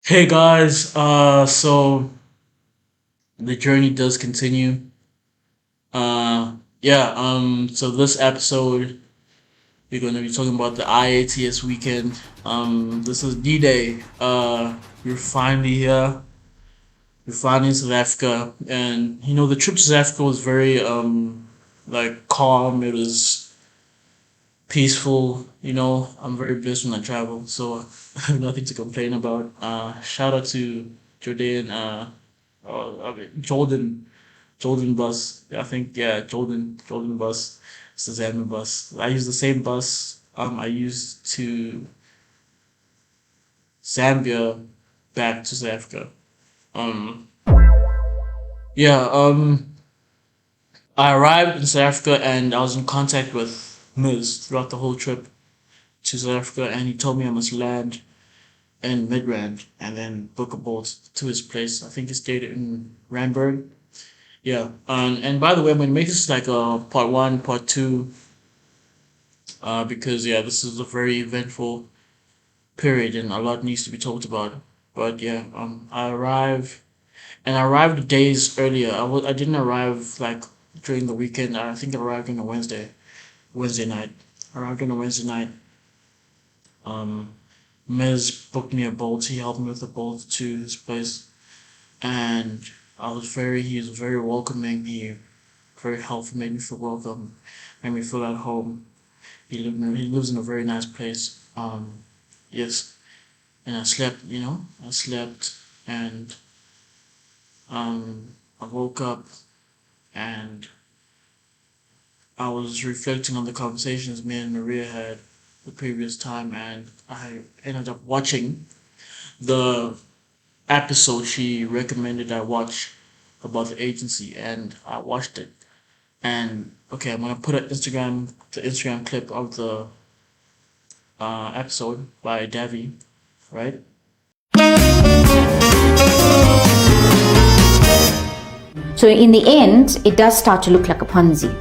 Hey guys, so the journey does continue. So this episode we're gonna be talking about the IATS weekend. This is D-Day. We're finally here. We're finally in South Africa, and the trip to South Africa was very like calm. It was peaceful. I'm very blessed when I travel, so I have nothing to complain about. Shout out to Jordan. Jordan bus. I think yeah, Jordan bus. It's the Zambia bus. I use the same bus I used to Zambia back to South Africa. Um yeah, I arrived in South Africa and I was in contact with Miz throughout the whole trip to South Africa, and he told me I must land in Midrand and then book a boat to his place. I think he stayed in Randburg. Yeah. And by the way, I'm gonna make this like a part one, part two, because yeah, this is a very eventful period and a lot needs to be talked about. But yeah, I arrived days earlier. I didn't arrive like during the weekend. I think I arrived on a Wednesday night. I arrived on a Wednesday night. Um, Miz booked me a bolt. He helped me with the bolt to his place, and he was very welcoming. He very helpful, made me feel welcome, made me feel at home. He lives in a very nice place. Yes, and I slept. I slept, and I woke up and I was reflecting on the conversations me and Maria had the previous time, and I ended up watching the episode she recommended I watch about the agency, and I watched it. And okay, I'm gonna put the Instagram clip of the episode by Devi, right? So in the end, it does start to look like a Ponzi.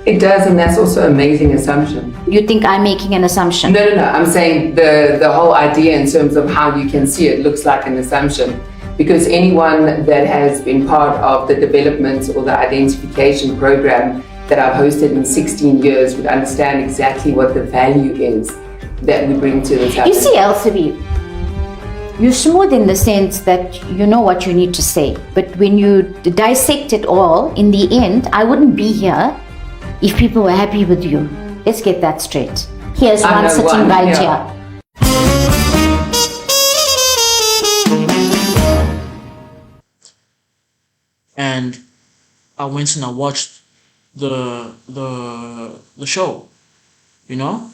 It does, and that's also an amazing assumption. You think I'm making an assumption? No. I'm saying the whole idea in terms of how you can see it looks like an assumption. Because anyone that has been part of the development or the identification program that I've hosted in 16 years would understand exactly what the value is that we bring to the table. You see, LCB, you're smooth in the sense that you know what you need to say. But when you dissect it all, in the end, I wouldn't be here if people were happy with you. Let's get that straight. Here's one sitting right here. And I went and I watched the show. You know,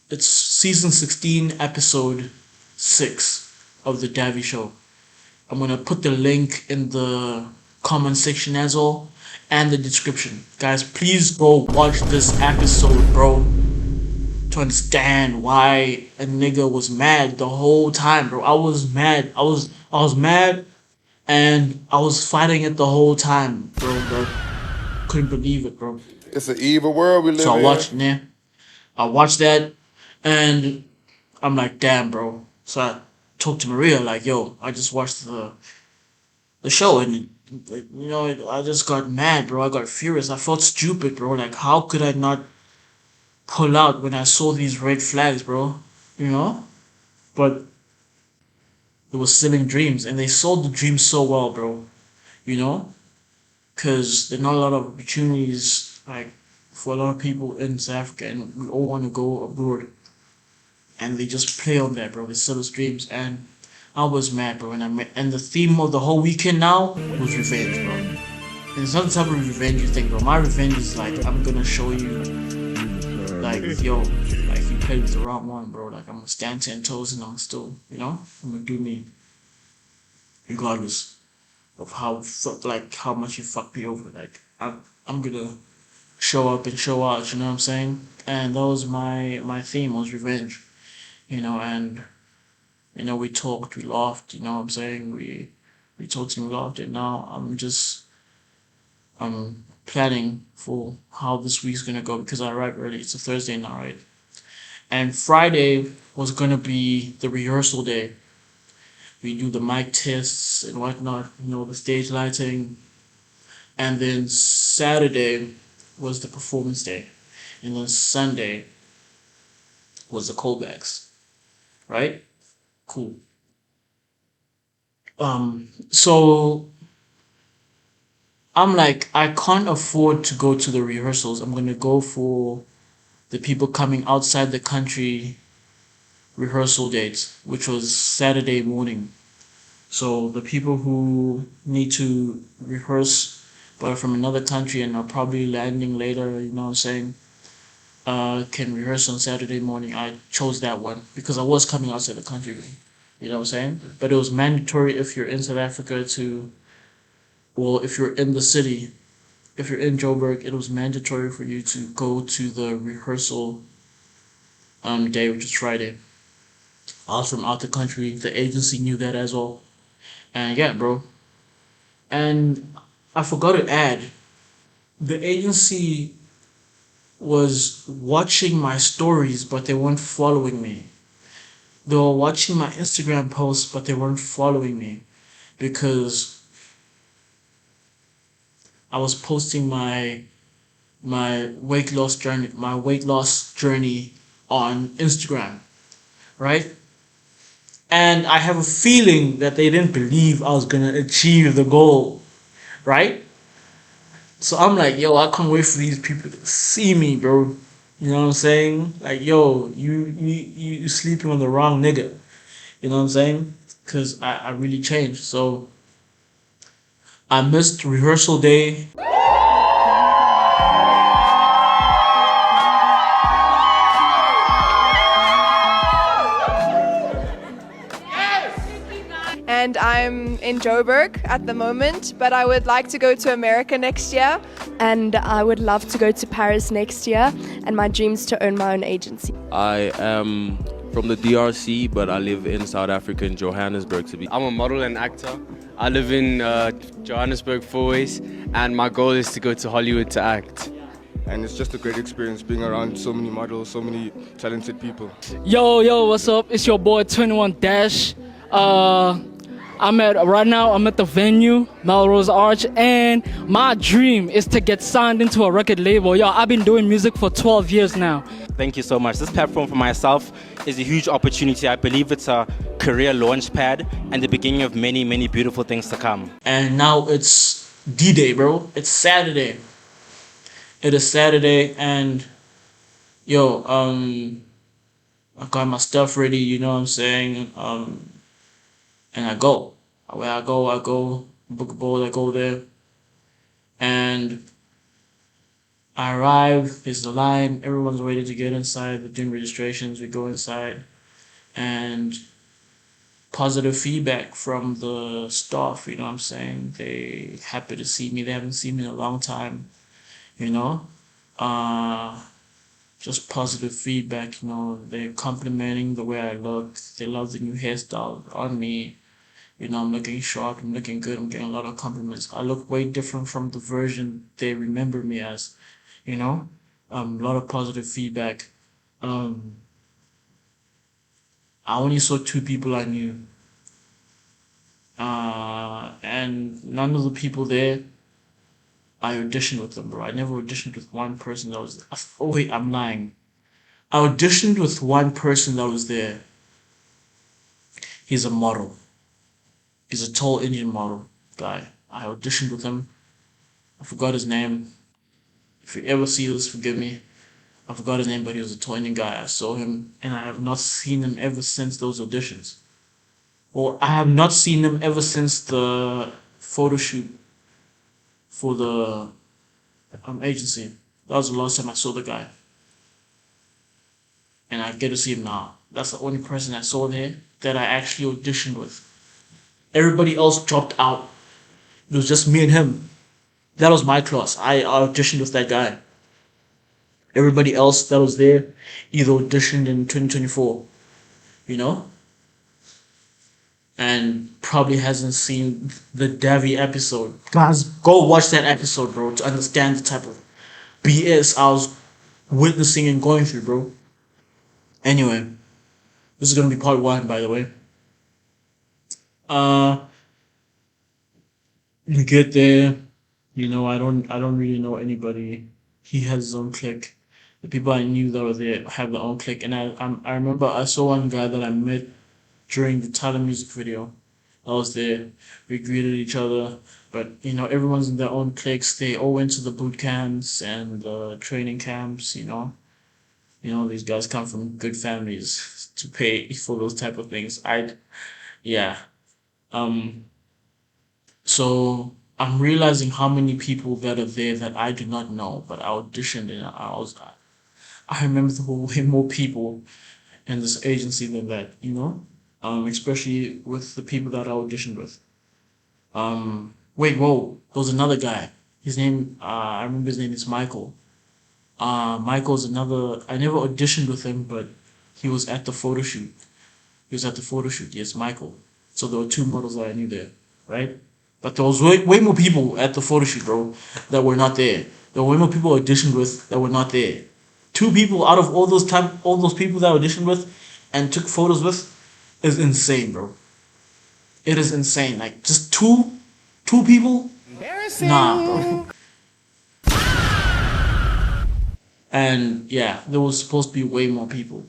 it's season 16, episode 6 of the Devi show. I'm gonna put the link in the comment section as well and the description. Guys, please go watch this episode, bro, to understand why a nigga was mad the whole time, bro. I was mad. I was mad, and I was fighting it the whole time, bro. Couldn't believe it, bro. It's an evil world we live So in. I watched that, and I'm like, damn, bro. So I talked to Maria, like, yo, I just watched the show, and I just got mad, bro. I got furious. I felt stupid, bro. Like, how could I not pull out when I saw these red flags, bro? You know? But it was selling dreams, and they sold the dreams so well, bro. You know? Because there's not a lot of opportunities, like, for a lot of people in South Africa, and we all want to go abroad. And they just play on that, bro. They sell us dreams, and I was mad, bro. And the theme of the whole weekend now was revenge, bro. And it's not the type of revenge you think, bro. My revenge is like, I'm gonna show you, like, yo, like, you played with the wrong one, bro. Like, I'm gonna stand 10 toes and I'm still, I'm gonna do me, regardless of how much you fucked me over. Like, I'm gonna show up and show out, you know what I'm saying? And that was my theme, was revenge, and we talked, we laughed, you know what I'm saying? We talked and we laughed, and now I'm planning for how this week's gonna go because I arrived early. It's a Thursday now, right? And Friday was gonna be the rehearsal day We do the mic tests and whatnot, the stage lighting. And then Saturday was the performance day. And then Sunday was the callbacks. Right? Cool. So I'm like, I can't afford to go to the rehearsals. I'm gonna go for the people coming outside the country rehearsal dates, which was Saturday morning. So the people who need to rehearse but are from another country and are probably landing later, you know what I'm saying, can rehearse on Saturday morning. I chose that one because I was coming outside the country, you know what I'm saying? But it was mandatory if you're in South Africa if you're in the city, if you're in Joburg, it was mandatory for you to go to the rehearsal day, which is Friday. I was from out the country. The agency knew that as well. And yeah, bro. And I forgot to add, the agency was watching my stories, but they weren't following me. They were watching my Instagram posts, but they weren't following me because I was posting my weight loss journey on Instagram, right? And I have a feeling that they didn't believe I was gonna achieve the goal, right? So I'm like, yo, I can't wait for these people to see me, bro. You know what I'm saying? Like, yo, you sleeping on the wrong nigga. You know what I'm saying? Cause I really changed. So I missed rehearsal day. And I'm in Joburg at the moment, but I would like to go to America next year. And I would love to go to Paris next year. And my dream is to own my own agency. I am from the DRC, but I live in South Africa, in Johannesburg. I'm a model and actor. I live in Johannesburg, Fourways, and my goal is to go to Hollywood to act. And it's just a great experience being around so many models, so many talented people. Yo, what's up? It's your boy 21 Dash. Right now I'm at the venue, Melrose Arch, and my dream is to get signed into a record label. Yo, I've been doing music for 12 years now. Thank you so much. This platform for myself is a huge opportunity. I believe it's a career launch pad and the beginning of many, many beautiful things to come. And now it's D-Day, bro. It's Saturday. It is Saturday, and yo, I got my stuff ready, you know what I'm saying? And I go. Where I go, book a boat, I go there. And I arrive, there's the line, everyone's ready to get inside, they're doing registrations, we go inside. And positive feedback from the staff, you know what I'm saying? They happy to see me, they haven't seen me in a long time, you know? Just positive feedback, they're complimenting the way I look, they love the new hairstyle on me. I'm looking sharp, I'm looking good, I'm getting a lot of compliments. I look way different from the version they remember me as, a lot of positive feedback. I only saw 2 people I knew. And none of the people there, I auditioned with them, bro. I never auditioned with one person that was, oh wait, I'm lying. I auditioned with one person that was there. He's a model. He's a tall Indian model guy. I auditioned with him. I forgot his name. If you ever see this, forgive me. I forgot his name, but he was a tall Indian guy. I saw him, and I have not seen him ever since those auditions. Or I have not seen him ever since the photo shoot for the agency. That was the last time I saw the guy. And I get to see him now. That's the only person I saw there that I actually auditioned with. Everybody else dropped out. It was just me and him. That was my class. I auditioned with that guy. Everybody else that was there either auditioned in 2024, and probably hasn't seen the Devi episode. Guys, go watch that episode, bro, to understand the type of BS I was witnessing and going through, bro. Anyway, this is gonna be part 1, by the way. Uh, you get there, I don't really know anybody. He has his own clique. The people I knew that were there have their own clique, and I remember I saw one guy that I met during the Tyler music video. I was there. We greeted each other, but everyone's in their own cliques. They all went to the boot camps and the training camps. These guys come from good families to pay for those type of things. Yeah. Um. So I'm realizing how many people that are there that I do not know, but I auditioned and I remember there were way more people in this agency than that. Especially with the people that I auditioned with. Wait, whoa, there was another guy. His name, I remember his name is Michael. Michael's another. I never auditioned with him, but he was at the photo shoot. He was at the photo shoot. Yes, Michael. So there were two models that I knew there, right? But there was way more people at the photo shoot, bro, that were not there. There were way more people I auditioned with that were not there. Two people out of all those people that I auditioned with and took photos with is insane, bro. It is insane. Like just two people? Nah, bro. And yeah, there was supposed to be way more people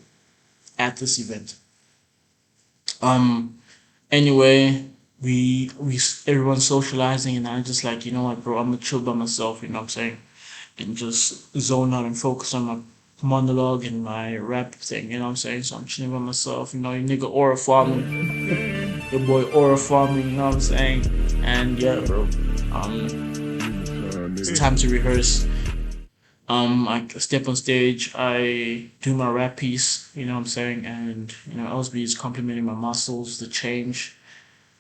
at this event. Um. Anyway, we everyone's socializing, and I just like, you know what, bro, I'm gonna chill by myself. You know what I'm saying, and just zone out and focus on my monologue and my rap thing. You know what I'm saying. So I'm chilling by myself. Your nigga aura farming, your boy aura farming. You know what I'm saying. And yeah, bro. It's time to rehearse. I step on stage, I do my rap piece, you know what I'm saying, and LSB is complimenting my muscles, the change.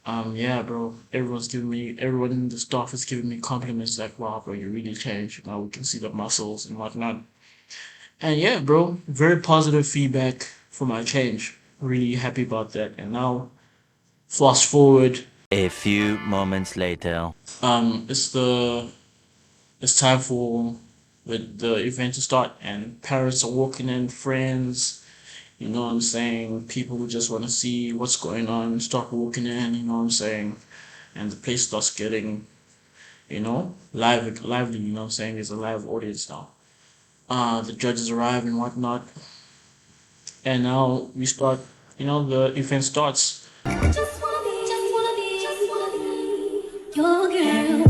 Yeah, bro, everyone in the staff is giving me compliments like, wow, bro, you really changed. We can see the muscles and whatnot. And yeah, bro, very positive feedback for my change. Really happy about that. And now, fast forward. A few moments later. It's time for the event to start, and parents are walking in, friends, you know what I'm saying, people who just want to see what's going on start walking in, you know what I'm saying, and the place starts getting, lively, you know what I'm saying, there's a live audience now. The judges arrive and whatnot, and now we start, the event starts. Just wanna be your girl.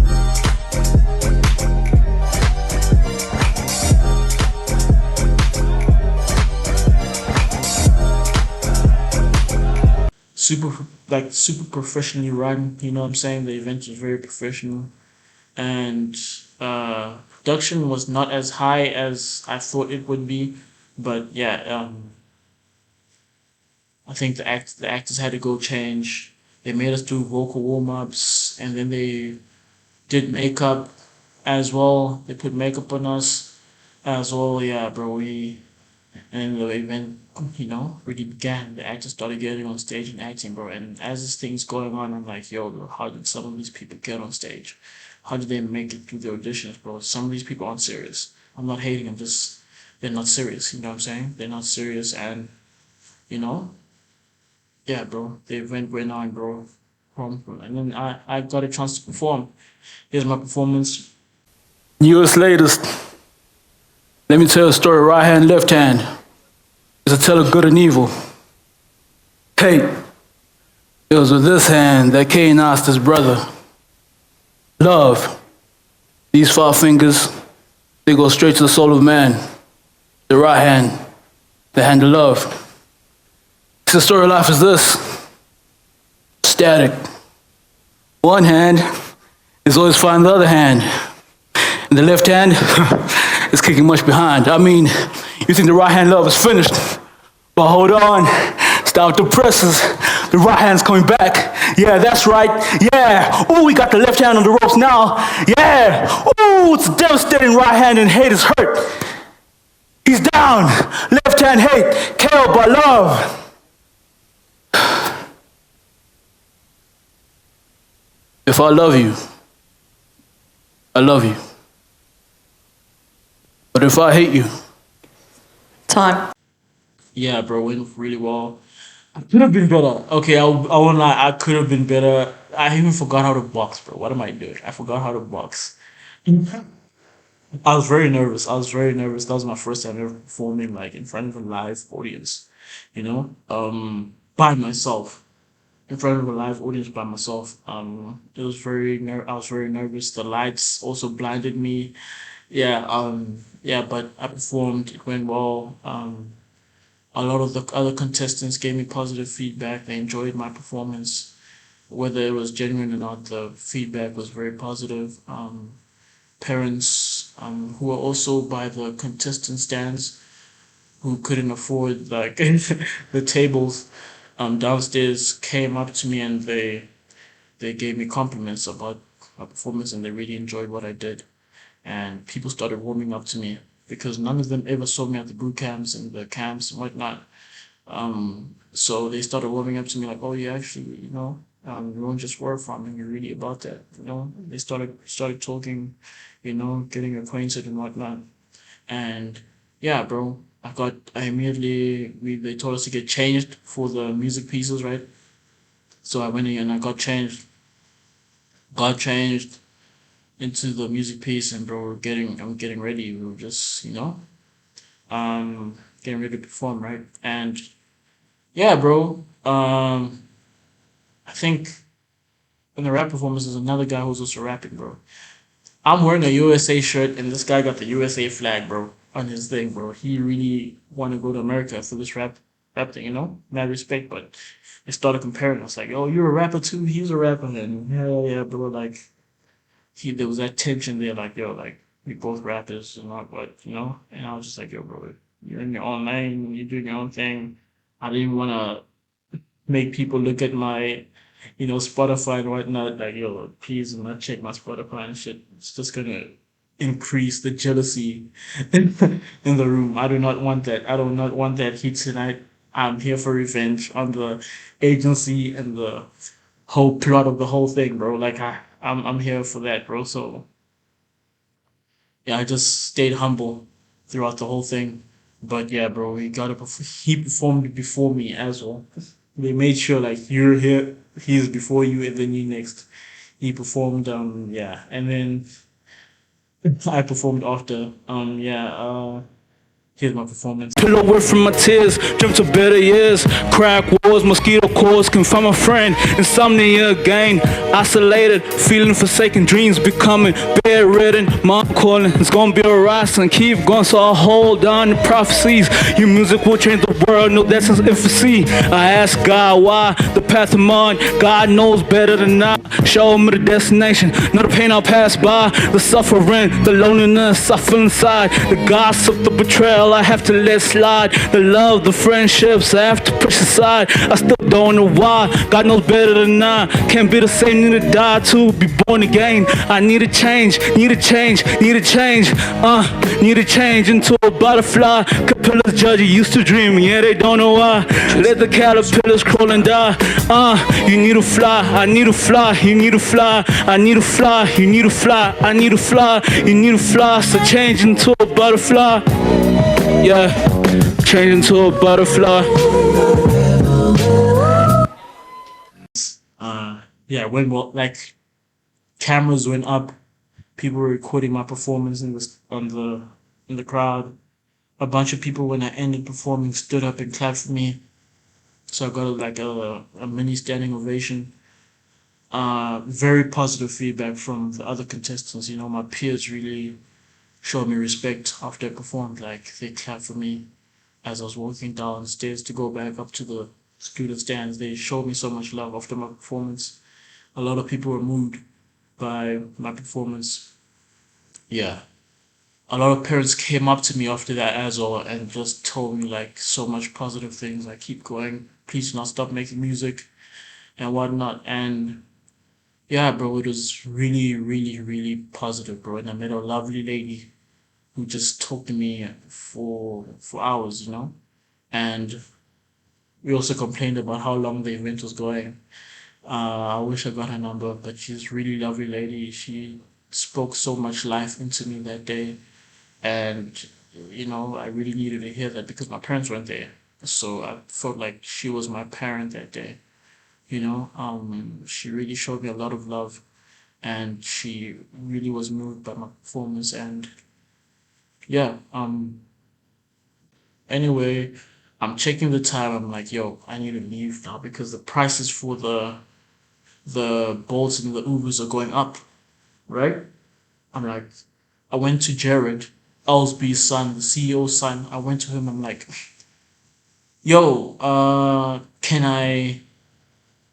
Super professionally run, you know what I'm saying? The event was very professional, and production was not as high as I thought it would be, but yeah, I think the actors had to go change. They made us do vocal warm-ups, and then they did makeup as well. They put makeup on us as well. Yeah, bro, and the event, really began. The actors started getting on stage and acting, bro. And as this thing's going on, I'm like, yo, bro, how did some of these people get on stage? How did they make it through the auditions, bro? Some of these people aren't serious. I'm not hating them, just they're not serious. You know what I'm saying? They're not serious, and yeah, bro. The event went on, bro. And then I got a chance to perform. Here's my performance. Years latest. Let me tell a story, right hand, left hand. It's a tale of good and evil. Hey, it was with this hand that Cain asked his brother, love, these 5 fingers, they go straight to the soul of man. The right hand, the hand of love. The story of life is this, static. One hand is always fighting the other hand, and the left hand is kicking much behind. I mean, you think the right hand love is finished, but hold on, stop the presses. The right hand's coming back. Yeah, that's right. Yeah. Oh, we got the left hand on the ropes now. Yeah. Oh, it's a devastating right hand, and hate is hurt. He's down. Left hand hate, KO by love. If I love you, I love you. But if I hate you, Time. Yeah, bro, went really well. I could have been better. Okay, I won't lie. I could have been better. I even forgot how to box, bro. What am I doing? I forgot how to box. I was very nervous. I was very nervous. That was my first time ever performing like in front of a live audience, by myself, in front of a live audience by myself. It was I was very nervous. The lights also blinded me. Yeah, but I performed. It went well. A lot of the other contestants gave me positive feedback. They enjoyed my performance, whether it was genuine or not. The feedback was very positive. Parents who were also by the contestant stands who couldn't afford like the tables downstairs came up to me and they gave me compliments about my performance and they really enjoyed what I did. And people started warming up to me because none of them ever saw me at the boot camps and the camps and whatnot. So they started warming up to me like, oh, you actually, you don't just work from and you're really about that. They started talking, getting acquainted and whatnot. And yeah, bro, I immediately they told us to get changed for the music pieces, right? So I went in and I got changed into the music piece, and bro, I'm getting ready. We were just, getting ready to perform, right? And yeah, bro, I think in the rap performance, there's another guy who's also rapping, bro. I'm wearing a USA shirt, and this guy got the USA flag, bro, on his thing, bro. He really want to go to America for this rap thing, Mad respect, but they started comparing us, like, oh, you're a rapper too. He's a rapper, and yeah, bro. Like, there was that tension there, like, yo, like we both rappers and not what, And I was just like, yo, bro, you're in your own lane, you're doing your own thing. I didn't even want to make people look at my Spotify and whatnot, like, yo, please do not check my Spotify and shit. It's just gonna increase the jealousy in the room. I do not want that. I do not want that heat tonight. I'm here for revenge on the agency and the whole plot of the whole thing, bro. Like I'm here for that, bro. So yeah, I just stayed humble throughout the whole thing. But yeah, bro, he performed before me as well. They made sure like you're here, he's before you, and then you next. He performed, yeah, and then I performed after. Here's my performance. Pillow away from my tears, dreamt of better years. Crack wars, mosquito coils, can find my friend. Insomnia again, isolated, feeling forsaken, dreams becoming bedridden. Mom calling, it's gonna be alright, son, keep going, so I'll hold on to prophecies. Your music will change the world, no, that's since infancy. I ask God why, the path I'm on, God knows better than I. Show me the destination, know the pain I'll pass by. The suffering, the loneliness I feel inside. The gossip, the betrayal I have to let slide. The love, the friendships I have to push aside. I still don't know why, God knows better than I. Can't be the same, need to die to be born again. I need a change, need a change, need a change. Need a change into a butterfly. Caterpillars judge you used to dream, yeah, they don't know why. Let the caterpillars crawl and die. You need to fly, I need to fly. You need to fly, I need to fly. You need to fly, I need to fly. You need to fly, so change into a butterfly. Yeah, change into a butterfly. Yeah, when like cameras went up, people were recording my performance in the crowd. A bunch of people when I ended performing stood up and clapped for me. So I got a mini standing ovation. Very positive feedback from the other contestants. My peers really showed me respect after I performed. Like they clapped for me as I was walking down the stairs to go back up to the student stands. They showed me so much love after my performance. A lot of people were moved by my performance. Yeah. A lot of parents came up to me after that as well and just told me like so much positive things. Like keep going, please do not stop making music and whatnot. And yeah, bro, it was really, really, really positive, bro. And I met a lovely lady who just talked to me for hours, And we also complained about how long the event was going. I wish I got her number, but she's a really lovely lady. She spoke so much life into me that day. And, I really needed to hear that because my parents weren't there. So I felt like she was my parent that day. She really showed me a lot of love, and she really was moved by my performance. And yeah, anyway, I'm checking the time. I'm like, yo, I need to leave now because the prices for the Bolts and the Ubers are going up, right? I'm like, I went to Jared, Ellsby's son, the CEO's son. I went to him. I'm like, yo, can I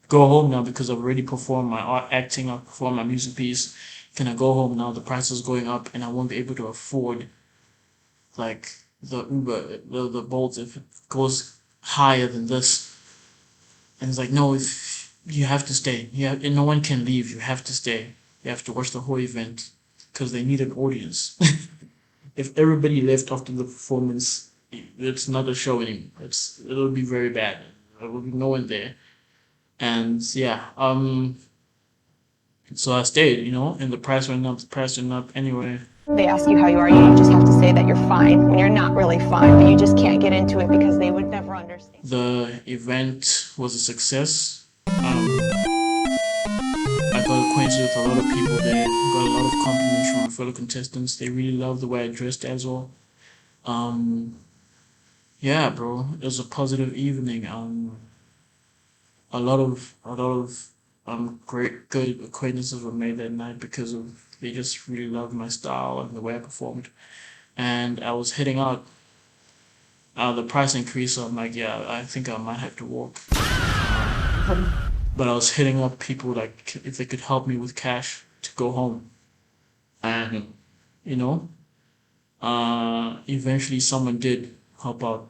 go home now because I've already performed my art acting, I've performed my music piece. Can I go home now? The price is going up and I won't be able to afford like the Uber, the Bolt if it goes higher than this. And it's like, no, if you have to stay. And no one can leave. You have to stay. You have to watch the whole event because they need an audience. If everybody left after the performance, it's not a show anymore. It'll be very bad. There will be no one there. And yeah, so I stayed, and the price went up. The price went up anyway. They ask you how you are, you just have to say that you're fine when you're not really fine, but you just can't get into it because they would never understand. The event was a success. I got acquainted with a lot of people there. Got a lot of compliments from my fellow contestants. They really loved the way I dressed as well. Yeah, bro, it was a positive evening. A lot of great good acquaintances were made that night because of they just really loved my style and the way I performed. And I was heading out. The price increased, so I'm like, yeah, I think I might have to walk. But I was hitting up people like if they could help me with cash to go home. And eventually someone did help out.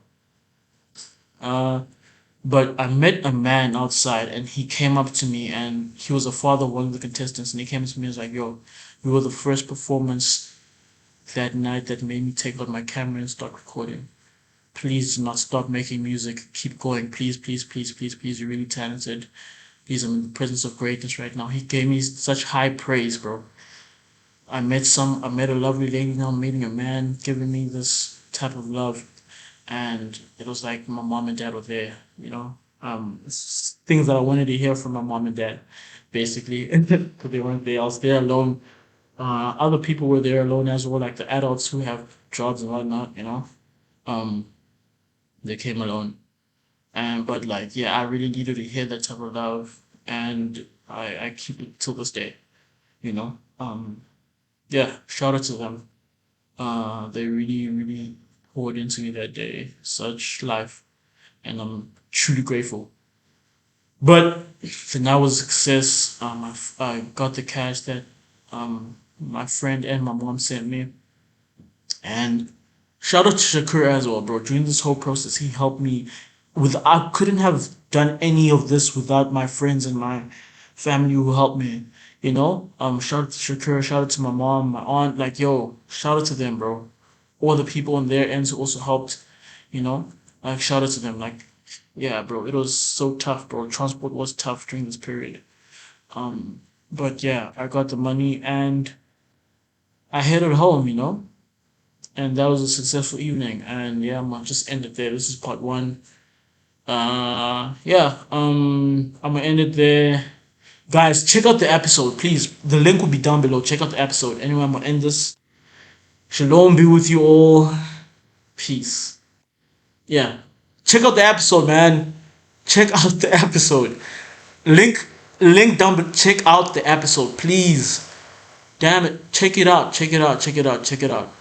But I met a man outside and he came up to me and he was a father of one of the contestants and he came to me and was like, yo, you were the first performance that night that made me take out my camera and start recording. Please do not stop making music. Keep going. Please, please, please, please, please. You're really talented. Please, I'm in the presence of greatness right now. He gave me such high praise, bro. I met a lovely lady, now I'm meeting a man giving me this type of love. And it was like my mom and dad were there, things that I wanted to hear from my mom and dad, basically, because they weren't there. I was there alone. Other people were there alone as well, like the adults who have jobs and whatnot, they came alone. But like, yeah, I really needed to hear that type of love, and I keep it till this day, Yeah, shout out to them. They really, really poured into me that day, such life, and I'm truly grateful. But the night was a success. I got the cash that my friend and my mom sent me, and shout out to Shakur as well, bro. During this whole process, he helped me. I couldn't have done any of this without my friends and my family who helped me. Shout out to Shakur, shout out to my mom, my aunt. Like, yo, shout out to them, bro. All the people on their ends who also helped, like, shout out to them. Like, yeah, bro, it was so tough, bro. Transport was tough during this period. But yeah, I got the money and I headed home, and that was a successful evening. And yeah, I'm gonna just end it there. This is part one. Yeah, I'm gonna end it there. Guys, check out the episode, please. The link will be down below. Check out the episode. Anyway, I'm gonna end this. Shalom be with you all. Peace. Yeah. Check out the episode, man. Check out the episode. Link down below. Check out the episode, please. Damn it. Check it out. Check it out. Check it out. Check it out.